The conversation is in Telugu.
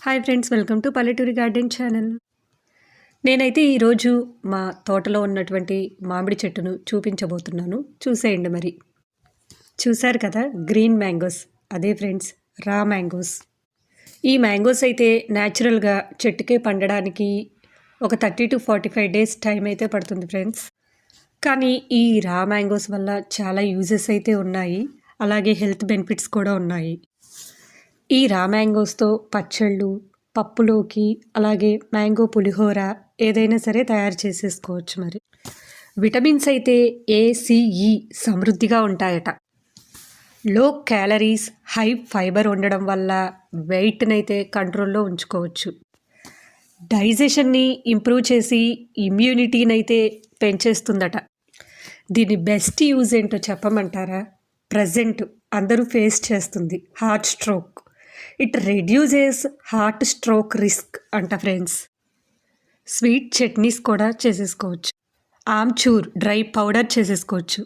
హాయ్ ఫ్రెండ్స్, వెల్కమ్ టు పల్లెటూరి గార్డెన్ ఛానల్. నేనైతే ఈరోజు మా తోటలో ఉన్నటువంటి మామిడి చెట్టును చూపించబోతున్నాను. చూసేయండి మరి. చూశారు కదా, గ్రీన్ మ్యాంగోస్. అదే ఫ్రెండ్స్, రా మ్యాంగోస్. ఈ మ్యాంగోస్ అయితే న్యాచురల్గా చెట్టుకే పండడానికి ఒక 30 to 45 డేస్ టైం అయితే పడుతుంది ఫ్రెండ్స్. కానీ ఈ రా మ్యాంగోస్ వల్ల చాలా యూజెస్ అయితే ఉన్నాయి, అలాగే హెల్త్ బెనిఫిట్స్ కూడా ఉన్నాయి. ఈ రా మ్యాంగోస్తో పచ్చళ్ళు, పప్పులోకి, అలాగే మ్యాంగో పులిహోర ఏదైనా సరే తయారు చేసేసుకోవచ్చు. మరి విటమిన్స్ అయితే ACE సమృద్ధిగా ఉంటాయట. లో క్యాలరీస్, హై ఫైబర్ ఉండడం వల్ల వెయిట్నైతే కంట్రోల్లో ఉంచుకోవచ్చు. డైజెషన్ని ఇంప్రూవ్ చేసి ఇమ్యూనిటీనైతే పెంచేస్తుందట. దీని బెస్ట్ యూజ్ ఏంటో చెప్పమంటారా? ప్రజెంట్ అందరూ ఫేస్ చేస్తుంది heart stroke. It reduces heart stroke risk అంట ఫ్రెండ్స్. స్వీట్ చట్నీస్ కూడా చేసేసుకోవచ్చు. ఆమ్చూర్ డ్రై పౌడర్ చేసేసుకోవచ్చు.